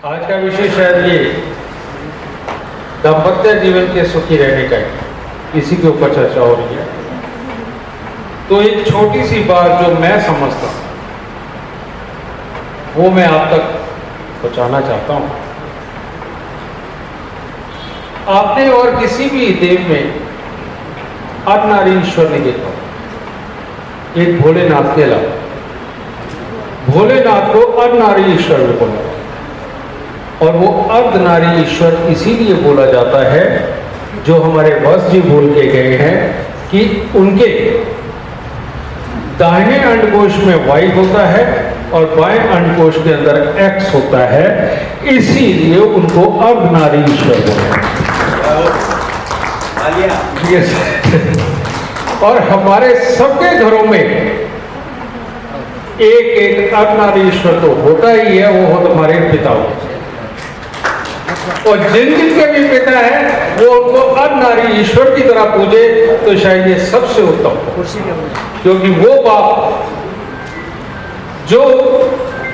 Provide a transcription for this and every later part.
आज का विषय शायद ये दाम्पत्य जीवन के सुखी रहने का है, इसी के ऊपर चर्चा हो रही है। तो एक छोटी सी बात जो मैं समझता हूँ वो मैं आप तक पहुंचाना चाहता हूँ। आपने और किसी भी देव में अर्ध नारी ईश्वर नहीं देखा, एक भोलेनाथ के अलावा। भोलेनाथ को अर्ध नारी ईश्वर में बोला, और वो अर्ध नारी ईश्वर इसीलिए बोला जाता है, जो हमारे वश जी बोल के गए हैं कि उनके दाहिने अंडकोश में वाई होता है और बाएं अंडकोश के अंदर एक्स होता है, इसीलिए उनको अर्ध नारी ईश्वर बोला। और हमारे सबके घरों में एक एक अर्ध नारी ईश्वर तो होता ही है, वो हो तुम्हारे पिता हो, और जिन जिन के भी पिता है वो उनको अर्ध नारी ईश्वर की तरह पूजे तो शायद ये सबसे उत्तम, क्योंकि वो बाप जो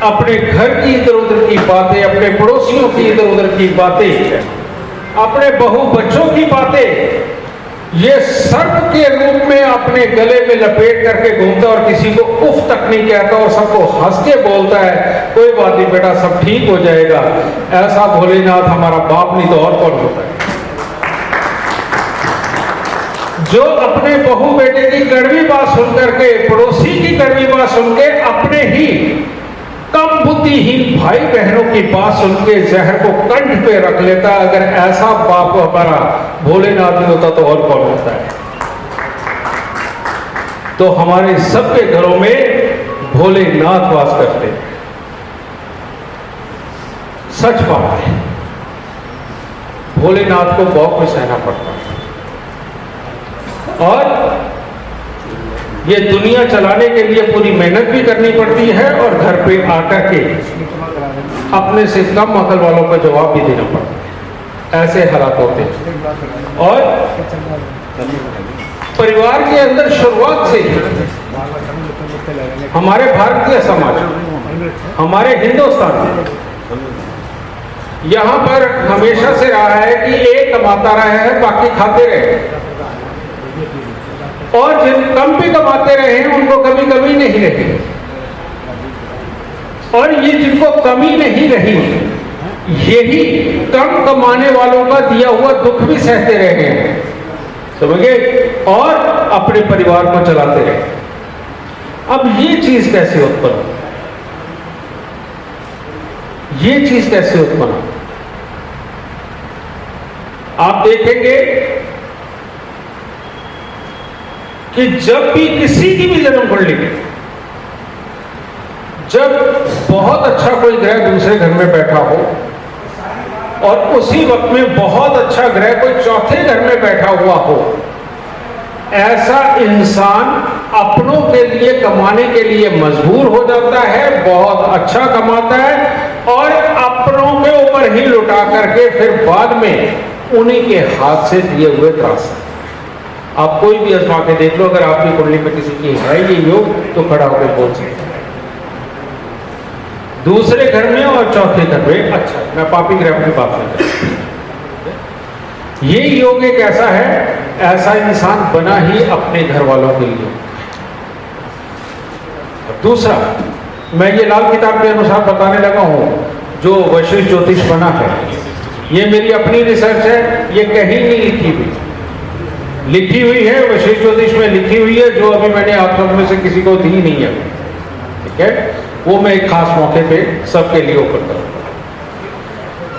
अपने घर की इधर उधर की बातें, अपने पड़ोसियों की इधर उधर की बातें, अपने बहू बच्चों की बातें ये सर्प के रूप में अपने गले में लपेट करके घूमता और किसी को उफ तक नहीं कहता और सबको हंस के बोलता है, कोई बात नहीं बेटा सब ठीक हो जाएगा। ऐसा भोलेनाथ हमारा बाप नहीं तो और कौन होता है, जो अपने बहू बेटे की कड़वी बात सुन करके, पड़ोसी की कड़वी बात सुन के, अपने ही कम बुद्धिहीन भाई बहनों की बात सुन के जहर को कंठ पे रख लेता। अगर ऐसा बाप हमारा भोलेनाथ नहीं होता तो और कौन होता है। तो हमारे सबके घरों में भोलेनाथ वास करते हैं, सच बात है। भोलेनाथ को बहुत कुछ सहना पड़ता है, और ये दुनिया चलाने के लिए पूरी मेहनत भी करनी पड़ती है, और घर पे आकर के अपने से कम अकल वालों का जवाब भी देना पड़ता है। ऐसे हालात होते हैं। और परिवार के अंदर शुरुआत से हमारे भारतीय समाज, हमारे हिंदुस्तान में यहां पर हमेशा से रहा है कि एक कमाता रहा है, बाकी खाते रहे, और जिन कम भी कमाते रहे हैं उनको कभी कमी नहीं रही, और ये जिनको कमी नहीं रही यही कम कमाने वालों का दिया हुआ दुख भी सहते रहे हैं, समझे, और अपने परिवार को चलाते रहे। अब ये चीज कैसे उत्पन्न, ये चीज कैसे उत्पन्न, आप देखेंगे कि जब भी किसी की भी जन्म कुंडली में जब बहुत अच्छा कोई ग्रह दूसरे घर में बैठा हो, और उसी वक्त में बहुत अच्छा ग्रह कोई चौथे घर में बैठा हुआ हो, ऐसा इंसान अपनों के लिए कमाने के लिए मजबूर हो जाता है, बहुत अच्छा कमाता है, और अपनों के ऊपर ही लुटा करके फिर बाद में उन्हीं के हाथ से दिए हुए त्रास। आप कोई भी आजमा के देख लो, अगर आपकी कुंडली में किसी की है ये योग तो खड़ा होकर बोल सकते हैं। दूसरे घर में और चौथे घर में, अच्छा मैं पापी ग्रह की बात नहीं करता, ये योग एक ऐसा है, ऐसा इंसान बना ही अपने घर वालों के लिए। दूसरा, मैं ये लाल किताब के अनुसार बताने लगा हूं, जो वशिष्ठ ज्योतिष बना है, ये मेरी अपनी रिसर्च है, ये कहीं नहीं लिखी हुई, लिखी हुई है वशिष्ठ ज्योतिष में लिखी हुई है, जो अभी मैंने आप सब में से किसी को दी नहीं है, ठीक है, वो मैं एक खास मौके पे सबके लिए ओपन करूंगा।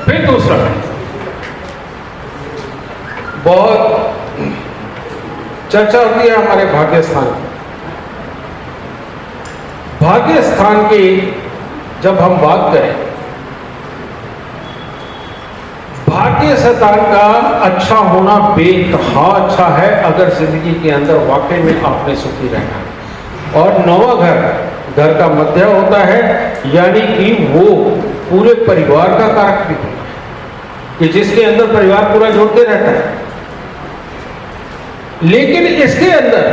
फिर दूसरा, बहुत चर्चा होती है हमारे भाग्य स्थान की। भाग्य स्थान की जब हम बात करें, भाग्य स्थान का अच्छा होना बेतहा अच्छा है, अगर जिंदगी के अंदर वाकई में आपने सुखी रहना है। और नौवां घर का मध्य होता है, यानी कि वो पूरे परिवार का कारक भी होता है, कि जिसके अंदर परिवार पूरा जोड़ते रहता है। लेकिन इसके अंदर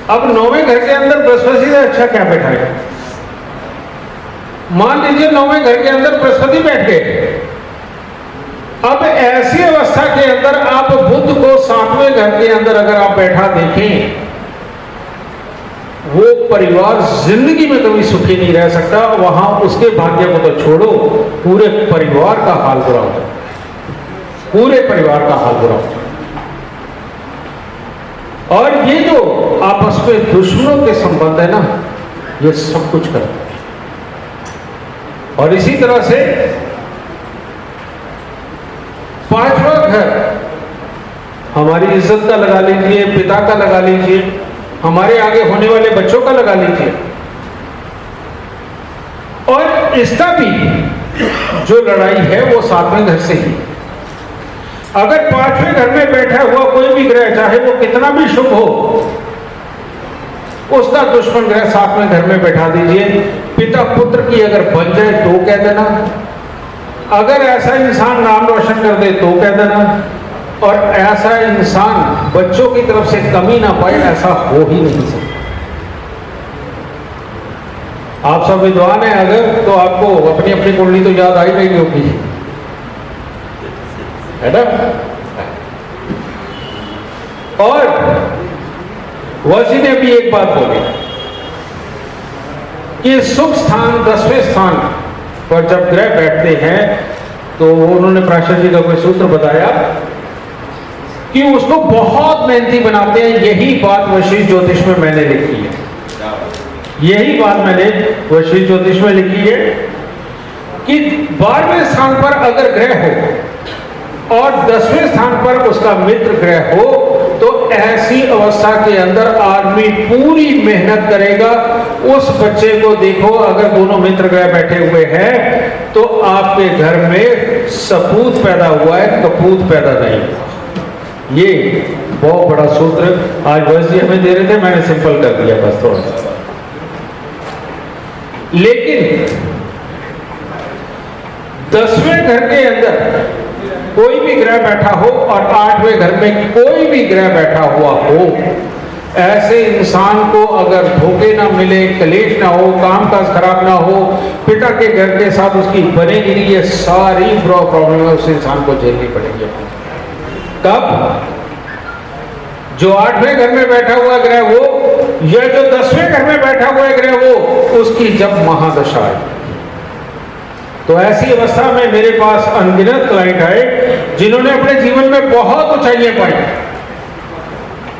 अब नौवें घर के अंदर बृहस्पति से अच्छा क्या बैठाएगा? मान लीजिए 9वें घर के अंदर बृहस्पति बैठ गए। अब ऐसी अवस्था के अंदर आप बुध को 7वें घर के अंदर अगर आप बैठा देखें, वो परिवार जिंदगी में कभी सुखी नहीं रह सकता। वहां उसके भाग्य को तो छोड़ो, पूरे परिवार का हाल बुरा हो जाए, पूरे परिवार का हाल बुरा हो जाए। और ये जो आपस में दुश्मनों के संबंध है ना, ये सब कुछ करते हैं। और इसी तरह से 5वां घर हमारी इज्जत का लगा लीजिए, पिता का लगा लीजिए, हमारे आगे होने वाले बच्चों का लगा लीजिए। और इसका भी जो लड़ाई है वो 7वें घर से ही। अगर 5वें घर में बैठा हुआ कोई भी ग्रह, चाहे वो कितना भी शुभ हो, उसका दुश्मन ग्रह 7वें घर में बैठा दीजिए। पिता पुत्र की अगर बन जाए तो कह देना, अगर ऐसा इंसान नाम रोशन कर दे तो कह देना, और ऐसा इंसान बच्चों की तरफ से कमी ना पाए, ऐसा हो ही नहीं सकता। आप सब विद्वान हैं अगर, तो आपको अपनी अपनी कुंडली तो याद आई नहीं होगी, है ना। और वसी ने भी एक बात बोली कि सुख स्थान 10वें स्थान पर जब ग्रह बैठते हैं, तो उन्होंने प्राशर जी का कोई सूत्र बताया कि उसको बहुत मेहनती बनाते हैं। यही बात वशिष्ठ ज्योतिष में मैंने लिखी है, यही बात मैंने वशिष्ठ ज्योतिष में लिखी है कि 12वें स्थान पर अगर ग्रह हो और 10वें स्थान पर उसका मित्र ग्रह हो, तो ऐसी अवस्था के अंदर आदमी पूरी मेहनत करेगा। उस बच्चे को देखो, अगर दोनों मित्र ग्रह बैठे हुए हैं तो आपके घर में सपूत पैदा हुआ है, कपूत पैदा नहीं हुआ। ये बहुत बड़ा सूत्र आज बस जी हमें दे रहे थे, मैंने सिंपल कर दिया बस थोड़ा सा। लेकिन 10वें घर के अंदर कोई भी ग्रह बैठा हो और 8वें घर में कोई भी ग्रह बैठा हुआ हो, ऐसे इंसान को अगर धोखे ना मिले, कलेश ना हो, काम काज खराब ना हो, पिता के घर के साथ उसकी बनेगी, ये सारी प्रॉब्लम उस इंसान को झेलनी पड़ेगी। तब जो 8वें घर में बैठा हुआ ग्रह हो या जो 10वें घर में बैठा हुआ ग्रह हो, उसकी जब महादशा है, तो ऐसी अवस्था में मेरे पास अनगिनत क्लाइंट आए जिन्होंने अपने जीवन में बहुत ऊंचाइयां पाई,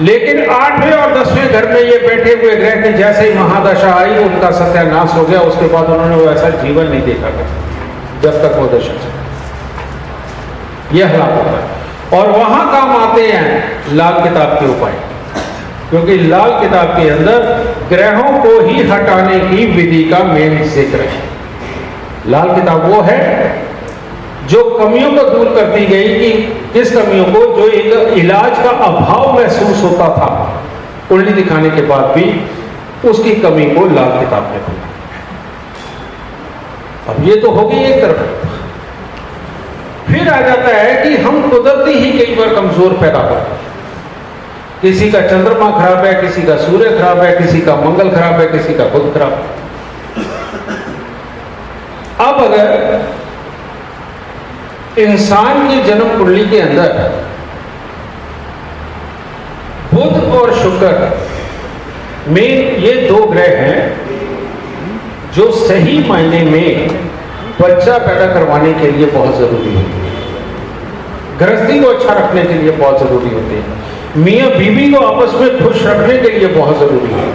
लेकिन 8वें और 10वें घर में ये बैठे हुए ग्रह के जैसे ही महादशा आई, उनका सत्यानाश हो गया। उसके बाद उन्होंने वो ऐसा जीवन नहीं देखा जब तक वो दशा चली। यह हालात होता है। और वहां काम आते हैं लाल किताब के उपाय, क्योंकि लाल किताब के अंदर ग्रहों को ही हटाने की विधि का मेन जिक्र है। लाल किताब वो है जो कमियों को दूर करती गई कि किस कमियों को, जो एक इलाज का अभाव महसूस होता था कुंडली दिखाने के बाद भी, उसकी कमी को लाल किताब में खोला। अब ये तो होगी एक तरफ। फिर आ जाता है कि हम कुदरती ही कई बार कमजोर पैदा करते हैं। किसी का चंद्रमा खराब है, किसी का सूर्य खराब है, किसी का मंगल खराब है, किसी का बुध खराब है। अब अगर इंसान की जन्म कुंडली के अंदर बुध और शुक्र में ये दो ग्रह हैं जो सही मायने में बच्चा पैदा करवाने के लिए बहुत जरूरी होती है, गृहस्थी को अच्छा रखने के लिए बहुत जरूरी होती है, मियां बीवी को आपस में खुश रखने के लिए बहुत जरूरी है।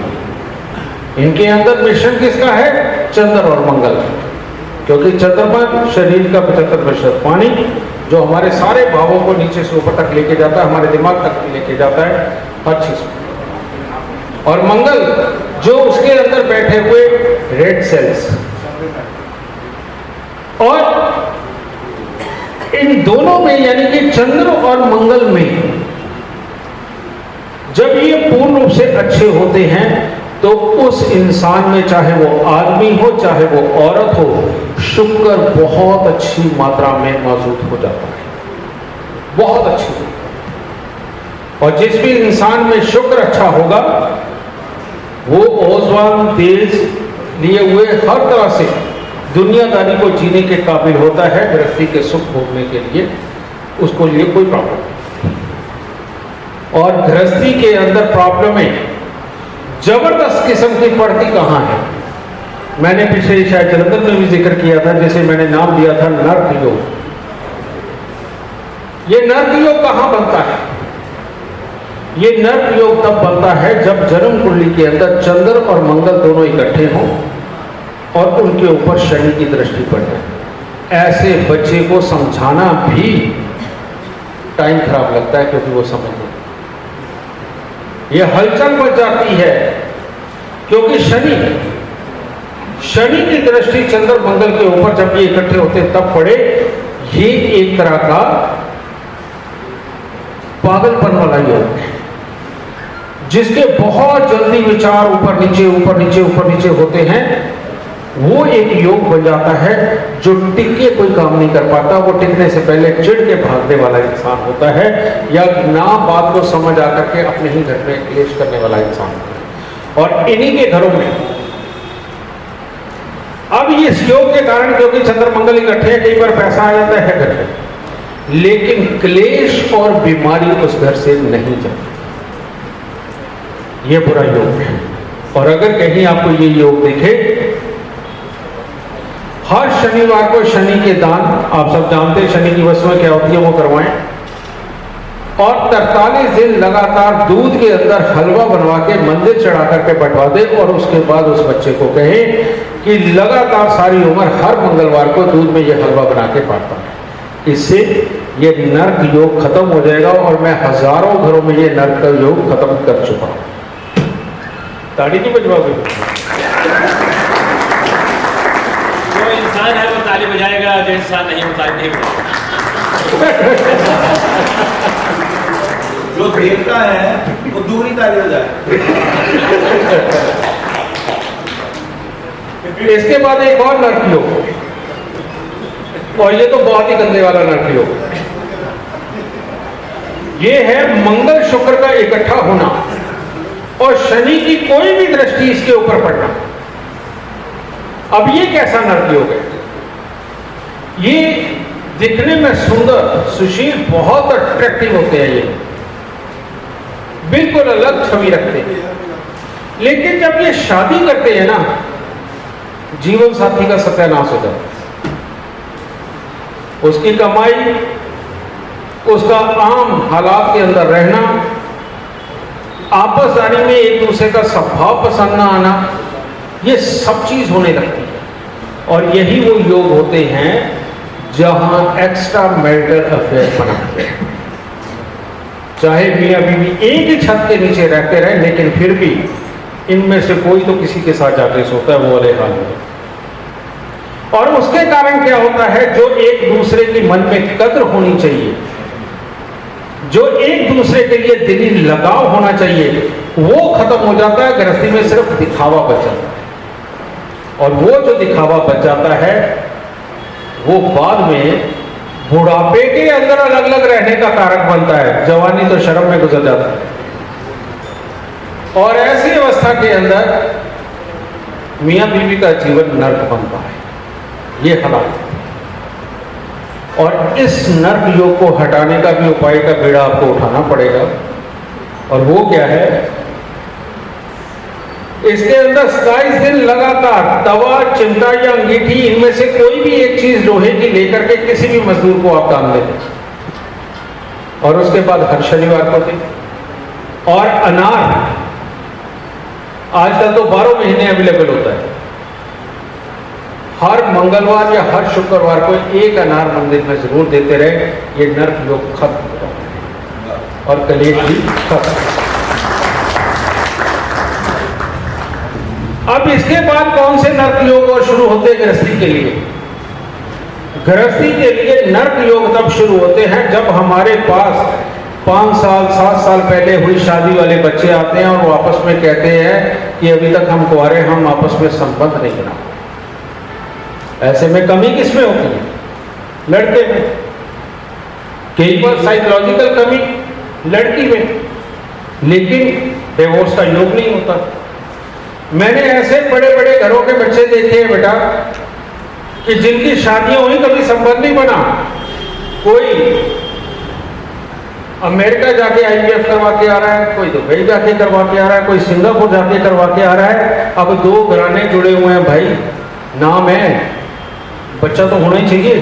इनके अंदर मिश्रण किसका है? चंद्र और मंगल। क्योंकि चंद्रमा शरीर का 75% पानी, जो हमारे सारे भावों को नीचे से ऊपर तक लेके जाता है, हमारे दिमाग तक लेके जाता है हर चीज को। और मंगल जो उसके अंदर बैठे हुए रेड सेल्स। और इन दोनों में यानी कि चंद्र और मंगल में जब ये पूर्ण रूप से अच्छे होते हैं, तो उस इंसान में चाहे वो आदमी हो चाहे वो औरत हो, शुक्र बहुत अच्छी मात्रा में मौजूद हो जाता है, बहुत अच्छी। और जिस भी इंसान में शुक्र अच्छा होगा, वो ओजवान तेज लिए हुए हर तरह से दुनियादारी को जीने के काबिल होता है, गृहस्थी के सुख भोगने के लिए उसको लिए कोई प्रॉब्लम नहीं। और गृहस्थी के अंदर प्रॉब्लमें जबरदस्त किस्म की पड़ती कहाँ है? मैंने पिछले शायद जलंधर में भी जिक्र किया था, जैसे मैंने नाम दिया था नर्क योग। ये नर्क योग कहाँ बनता है? ये नर्क योग तब बनता है जब जन्म कुंडली के अंदर चंद्र और मंगल दोनों इकट्ठे हों और उनके ऊपर शनि की दृष्टि पड़ जाए। ऐसे बच्चे को समझाना भी टाइम खराब लगता है, क्योंकि वो समझ नहीं, ये हलचल मच जाती है, क्योंकि शनि की दृष्टि चंद्र मंगल के ऊपर जब ये इकट्ठे होते तब पड़े। ये एक तरह का पागलपन वाला योग है, जिसके बहुत जल्दी विचार ऊपर नीचे होते हैं। वो एक योग बन जाता है जो टिक के कोई काम नहीं कर पाता। वो टिकने से पहले चिढ़ के भागने वाला इंसान होता है, या ना बात को समझ आकर के अपने ही घर में क्लेश करने वाला इंसान होता है। और इन्हीं के घरों में अब इस योग के कारण, क्योंकि चंद्र मंगल इकट्ठे हैं, कई बार पैसा आ जाता है घर में, लेकिन क्लेश और बीमारी उस घर से नहीं जाती। ये बुरा योग है। और अगर कहीं आपको ये योग दिखे, हर शनिवार को शनि के दान, आप सब जानते हैं शनि की वस्तुएं क्या होती है, वो करवाएं। और 43 दिन लगातार दूध के अंदर हलवा बनवा के मंदिर चढ़ा करके बैठवा दे, और उसके बाद उस बच्चे को कहे कि लगातार सारी उम्र हर मंगलवार को दूध में ये हलवा बना के बांटता है। इससे ये नर्क योग खत्म हो जाएगा, और मैं हजारों घरों में ये नर्क योग खत्म कर चुका हूं। ताड़ी नहीं बजवाओगे? जो इंसान है वो ताली बजाएगा, जो इंसान नहीं वो ताली नहीं बजाएगा। जो देवता है वो दूरी ताली बजाए। इसके बाद एक और नर्क योग, और ये तो बहुत ही गंदे वाला नर्क योग। ये है मंगल शुक्र का इकट्ठा होना और शनि की कोई भी दृष्टि इसके ऊपर पड़ना। अब ये कैसा नर्क योग है? ये दिखने में सुंदर, सुशील, बहुत अट्रैक्टिव होते हैं, ये बिल्कुल अलग छवि रखते हैं, लेकिन जब ये शादी करते हैं ना, जीवन साथी का सत्यानाश हो जाता है। उसकी कमाई, उसका आम हालात के अंदर रहना, आपस आने में एक दूसरे का स्वभाव पसंद ना आना, ये सब चीज होने लगती है। और यही वो योग होते हैं जहां एक्स्ट्रा मैरिटल अफेयर बनाते हैं। चाहे मियां बीवी एक ही छत के नीचे रहते रहे, लेकिन फिर भी इनमें से कोई तो किसी के साथ जाके सोता है, वो वाले हाल में। और उसके कारण क्या होता है, जो एक दूसरे की मन में कद्र होनी चाहिए, जो एक दूसरे के लिए दिली लगाव होना चाहिए, वो खत्म हो जाता है। गृहस्थी में सिर्फ दिखावा बच जाता है, और वो जो दिखावा बच जाता है वो बाद में बुढ़ापे के अंदर अलग अलग रहने का कारक बनता है। जवानी तो शर्म में गुजर जाता है, और ऐसी अवस्था के अंदर मियां बीवी का जीवन नर्क बनता है। ये हालात, और इस नर्क योग को हटाने का भी उपाय का बीड़ा आपको उठाना पड़ेगा। और वो क्या है? इसके अंदर 27 दिन लगातार तवा, चिमटा या अंगीठी, इनमें से कोई भी एक चीज लोहे की लेकर के किसी भी मजदूर को आप दान दे दें, और उसके बाद हर शनिवार को दें। और अनार आजकल तो 12 महीने अवेलेबल होता है। हर मंगलवार या हर शुक्रवार को एक अनार मंदिर में जरूर देते रहे। ये नर्क योग खत्म होगा और कलेश भी खत्म। अब इसके बाद कौन से नर्क योग और शुरू होते हैं गृहस्थी के लिए? गृहस्थी के लिए नर्क योग तब शुरू होते हैं जब हमारे पास 5 साल 7 साल पहले हुई शादी वाले बच्चे आते हैं और वो आपस में कहते हैं कि अभी तक हम कुंवारे, हम आपस में संबंध नहीं बना। ऐसे में कमी किसमें होती है? लड़के में। कई बार साइकोलॉजिकल कमी लड़की में, लेकिन डिवोर्स का योग नहीं होता। मैंने ऐसे बड़े बड़े घरों के बच्चे देखे हैं बेटा, कि जिनकी शादियां हुई कभी संबंध नहीं बना, कोई अमेरिका जाके IVF करवा के आ रहा है, कोई दुबई जाके करवा के आ रहा है, कोई सिंगापुर जाके करवा के आ रहा है। अब 2 घराने जुड़े हुए हैं भाई, नाम है, बच्चा तो होना ही चाहिए।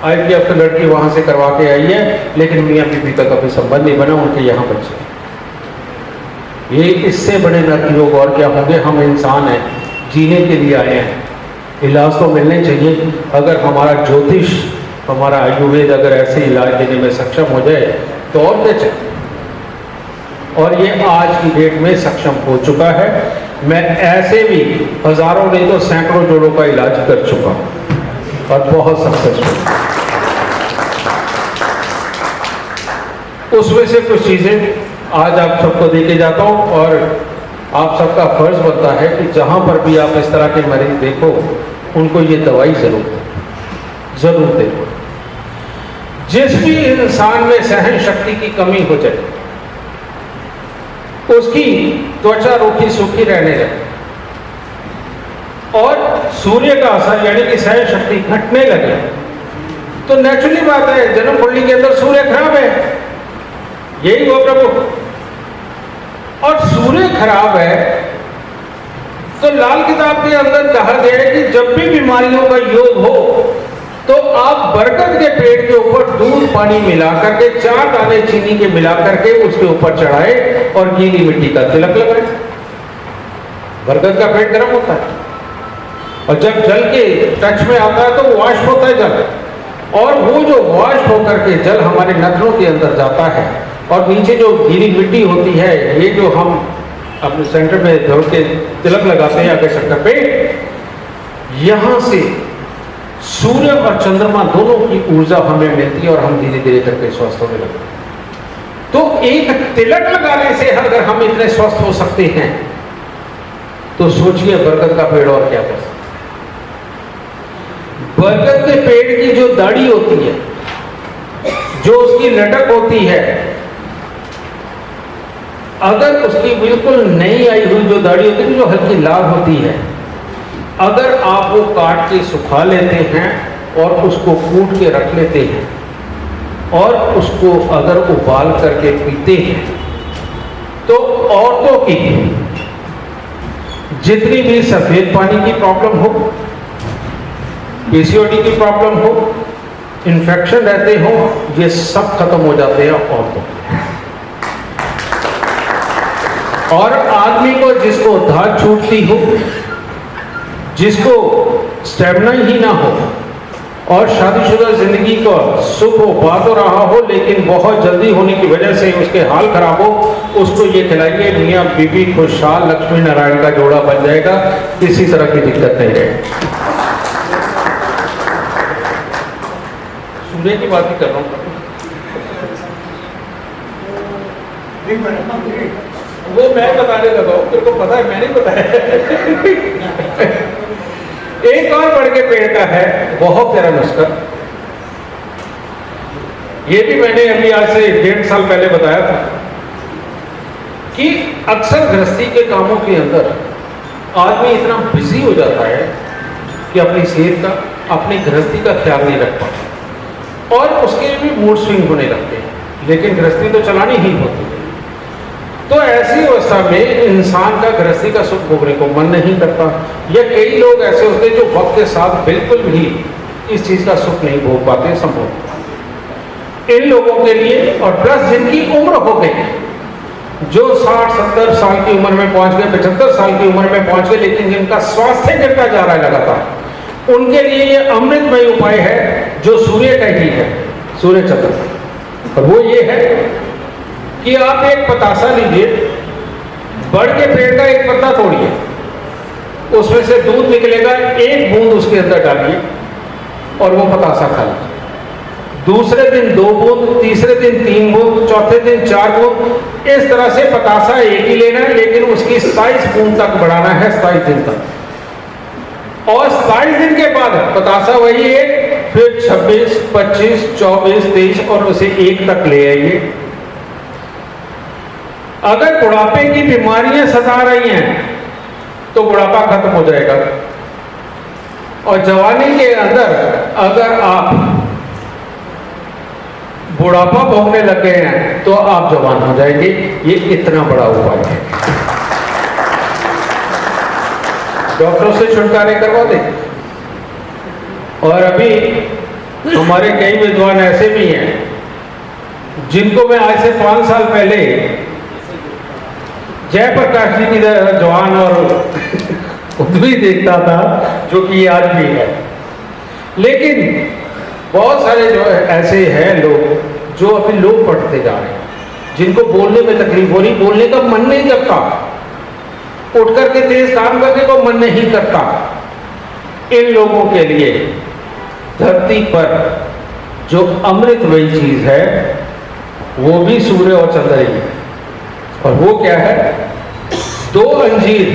IVF की लड़की वहां से करवा के आई है, लेकिन मियाँ बीवी का कभी संबंध नहीं बना, उनके यहाँ बच्चे। ये इससे बड़े नरक योग और क्या होंगे। हम इंसान हैं, जीने के लिए आए हैं, इलाज तो मिलने चाहिए। अगर हमारा ज्योतिष, हमारा आयुर्वेद अगर ऐसे इलाज देने में सक्षम हो जाए तो और क्या चाहिए। और ये आज की डेट में सक्षम हो चुका है। मैं ऐसे भी हजारों नहीं तो सैकड़ों जोड़ों का इलाज कर चुका हूं और बहुत सक्सेसफुल। उसमें से कुछ चीजें आज आप सबको देके जाता हूं, और आप सबका फर्ज बनता है कि जहां पर भी आप इस तरह के मरीज देखो, उनको ये दवाई जरूर दे। जिस भी इंसान में सहन शक्ति की कमी हो जाए, उसकी त्वचा रूखी सूखी रहने लगे और सूर्य का असर यानी कि सहन शक्ति घटने लगे, तो नेचुरली बात है, जन्म कुंडली के अंदर सूर्य खराब है, यही हुआ प्रभु। और सूर्य खराब है तो लाल किताब के अंदर कहा गया है कि जब भी बीमारियों का योग हो तो आप बरगद के पेड़ के ऊपर दूध पानी मिला करके 4 दाने चीनी के मिला करके उसके ऊपर चढ़ाए और गीली मिट्टी का तिलक लगाए। बरगद का पेड़ गर्म होता है और जब जल के टच में आता है तो वाष्प होता है जल, और वो जो वाष्प होकर के जल हमारे नथनों के अंदर जाता है, और नीचे जो गीली मिट्टी होती है, ये जो हम अपने सेंटर में धर के तिलक लगाते हैं आगे शक्कर पे, यहां से सूर्य और चंद्रमा दोनों की ऊर्जा हमें मिलती है और हम धीरे धीरे करके स्वस्थ होने लगते हैं। तो एक तिलक लगाने से अगर हम इतने स्वस्थ हो सकते हैं, तो सोचिए बरगद का पेड़ और क्या कर सकते। बरगद के पेड़ की जो दाढ़ी होती है, जो उसकी लटक होती है, अगर उसकी बिल्कुल नई आई हुई जो दाढ़ी होती है, जो हल्की लाल होती है, अगर आप वो काट के सुखा लेते हैं और उसको कूट के रख लेते हैं और उसको अगर उबाल करके पीते हैं, तो औरतों की जितनी भी सफेद पानी की प्रॉब्लम हो, PCOD की प्रॉब्लम हो, इन्फेक्शन रहते हो, ये सब खत्म हो जाते हैं औरतों के। और आदमी को जिसको धात छूटती हो, जिसको स्टेमिना ही ना हो और शादीशुदा जिंदगी का सुख हो पा तो रहा हो लेकिन बहुत जल्दी होने की वजह से उसके हाल खराब हो, उसको ये खिलाइए, मियाँ बीबी खुशहाल लक्ष्मी नारायण का जोड़ा बन जाएगा, किसी तरह की दिक्कत नहीं रहेगी। सूर्य की बात ही कर रहा हूँ, वो मैं बताने लगा हूं, तेरे को पता है, मैंने बताया। एक और बढ़ के पेड़ का है, बहुत प्यारा नुस्खा, ये भी मैंने अभी आज से 1.5 साल पहले बताया था कि अक्सर गृहस्थी के कामों के अंदर आदमी इतना बिजी हो जाता है कि अपनी सेहत का, अपनी गृहस्थी का ख्याल नहीं रख पाता और उसके भी मूड स्विंग होने लगते हैं, लेकिन गृहस्थी तो चलानी ही होती है। तो ऐसी अवस्था में इंसान का गृहस्थी का सुख भोगने को मन नहीं करता, या कई लोग ऐसे होते हैं जो वक्त के साथ बिल्कुल भी इस चीज का सुख नहीं भोग पाते। संभव इन लोगों के लिए, और प्लस जिनकी उम्र हो गई, जो 60-70 साल की उम्र में पहुंच गए, 75 साल की उम्र में पहुंच गए, लेकिन जिनका स्वास्थ्य गिरता जा रहा है लगातार, उनके लिए ये अमृतमय उपाय है जो सूर्य का ही है, सूर्य चक्र। और वो ये है कि आप एक पतासा लीजिए, बड़ के पेड़ का एक पत्ता तोड़िए, उसमें से दूध निकलेगा, 1 बूंद उसके अंदर डालिए और वो पतासा खा लीजिए। दूसरे दिन 2 बूंद, तीसरे दिन 3 बूंद, चौथे दिन 4 बूंद, इस तरह से पतासा एक ही लेना है, लेकिन उसकी 27 बूंद तक बढ़ाना है, 27 दिन तक। और 27 दिन के बाद पतासा वही है, फिर 26, 25, 24, 23 और उसे 1 तक ले आइए। अगर बुढ़ापे की बीमारियां सता रही हैं तो बुढ़ापा खत्म हो जाएगा। और जवानी के अंदर अगर आप बुढ़ापा भोगने लगे हैं तो आप जवान हो जाएंगे। ये इतना बड़ा उपाय है। डॉक्टरों से छुटकारे करवा दें। और अभी हमारे कई विद्वान ऐसे भी हैं जिनको मैं आज से 5 साल पहले जयप्रकाश जी की तरह जवान और उद्वी देखता था, जो कि आज भी है। लेकिन बहुत सारे जो ऐसे हैं लोग जो अभी लोग पढ़ते जा रहे हैं, जिनको बोलने में तकलीफ हो रही, बोलने का मन नहीं करता, उठ करके तेज काम करने को मन नहीं करता। इन लोगों के लिए धरती पर जो अमृतमयी चीज है वो भी सूर्य और चंद्र ही है। और वो क्या है? 2 अंजीर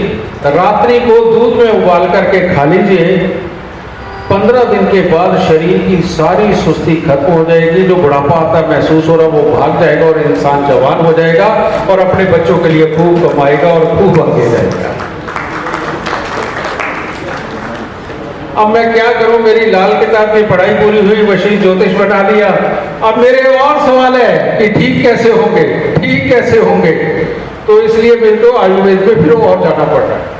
रात्रि को दूध में उबाल करके खा लीजिए। 15 दिन के बाद शरीर की सारी सुस्ती खत्म हो जाएगी। जो बुढ़ापा आता महसूस हो रहा वो भाग जाएगा और इंसान जवान हो जाएगा और अपने बच्चों के लिए खूब कमाएगा और खूब आगे जाएगा। अब मैं क्या करूं, मेरी लाल किताब की पढ़ाई पूरी हुई, वशील ज्योतिष बना दिया। अब मेरे और सवाल है कि ठीक कैसे होंगे, ठीक कैसे होंगे। तो इसलिए मेरे को आयुर्वेद में फिर और जाना पड़ रहा है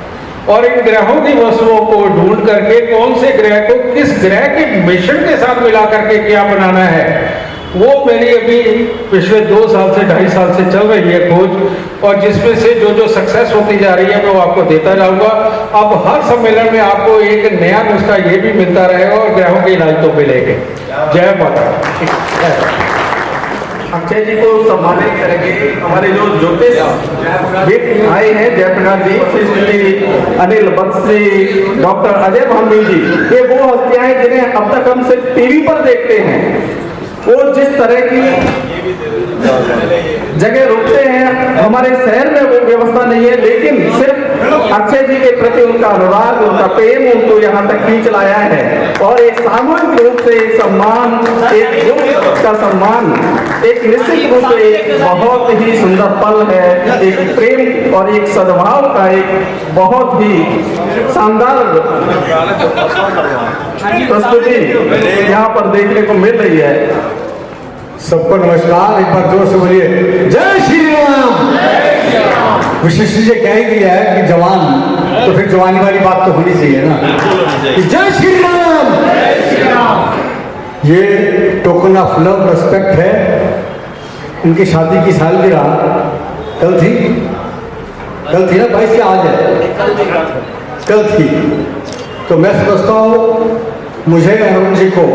और इन ग्रहों की वस्तुओं को ढूंढ करके कौन से ग्रह को किस ग्रह के मिश्रण के साथ मिला करके क्या बनाना है, वो मेरी अभी पिछले 2 साल से 2.5 साल से चल रही है खोज। और जिसमें से जो जो सक्सेस होती जा रही है मैं वो आपको देता जाऊंगा। अब हर सम्मेलन में आपको एक नया नुस्खा ये भी मिलता रहेगा और ग्रहों के इलाज तो मिलेंगे। जय माता। अक्षय जी को सम्मानित करेंगे हमारे जो ज्योतिष आए हैं, जयप्रकाश जी, अनिल बख्शी, डॉक्टर अजय भामी जी। ये वो हस्तियां हैं जिन्हें अब तक हम सिर्फ टीवी पर देखते हैं। वो जिस तरह की जगह रुकते हैं, हमारे शहर में वो व्यवस्था नहीं है, लेकिन सिर्फ अक्षय जी के प्रति उनका अनुराग, उनका प्रेम उनको यहाँ तक खींच लाया है। और एक सामूहिक रूप से एक सम्मान, एक ग्रुप का सम्मान, एक निश्चित रूप से एक बहुत ही सुंदर पल है। एक प्रेम और एक सद्भाव का एक बहुत ही शानदार प्रस्तुति यहाँ पर देखने को मिल रही है। सबको नमस्कार। एक बार जोर से बोलिए जय श्री राम। विशिष्ट जी कह ही दिया है कि जवान, तो फिर जवानी वाली बात तो होनी चाहिए ना कि जय श्री राम। ये टोकन ऑफ लव रेस्पेक्ट है। उनकी शादी की सालगिरह कल थी ना 22 से आज है, कल थी। तो मैं समझता हूँ मुझे अरुण जी को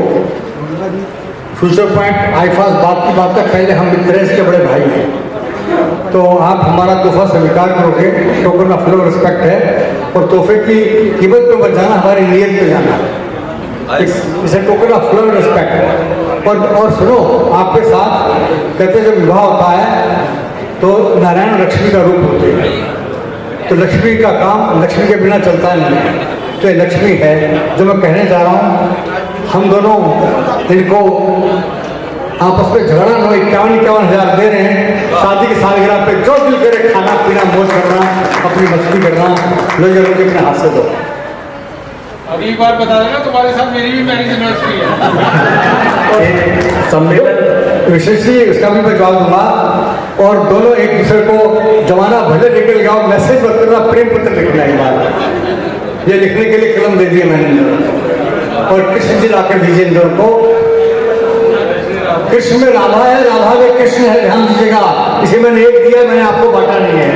फ्यूचर पॉइंट आईफास बात की बात तक पहले हम मित्र हैं, इसके बड़े भाई हैं। तो आप हमारा तोहफा स्वीकार करोगे, टोकन ऑफ लव रिस्पेक्ट है। और तोहफे की कीमत पे मत जाना, हमारी नीयत पे जाना, इसे टोकन ऑफ लव रिस्पेक्ट। और सुनो, आपके साथ कहते जब विवाह होता है तो नारायण लक्ष्मी का रूप होते हैं। तो लक्ष्मी का काम लक्ष्मी के बिना चलता नहीं। तो ये लक्ष्मी है जो मैं कहने जा रहा हूँ। हम दोनों इनको आपस में झगड़ा न 51 हज़ार दे रहे हैं। शादी की सालगिरह पे जो दिल करे खाना पीना मौज करना, अपनी मस्ती करना, लो जरूर के अपने हाथ से दो। अब एक बार बता देना, तुम्हारे साथ मेरी भी मैरिज एनिवर्सरी है। सम्मेलन विशेष ही उसका भी मैं जवाब दूंगा। और दोनों एक दूसरे को जमाना भले निकल गया, मैसेज मत करना, प्रेम पत्र लिखना है। बात ये लिखने के लिए कलम दे दिए मैंने। और कृष्ण जी लाकर दीजिए इन दोनों को। कृष्ण में राधा है, राधा में कृष्ण है, ध्यान दीजिएगा। इसे मैंने एक दिया, मैंने आपको बांटा नहीं है।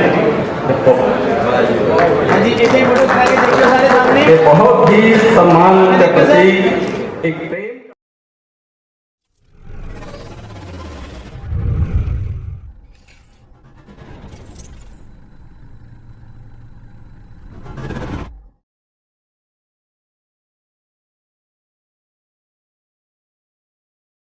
बहुत ही सम्मान के प्रति एक प्रेम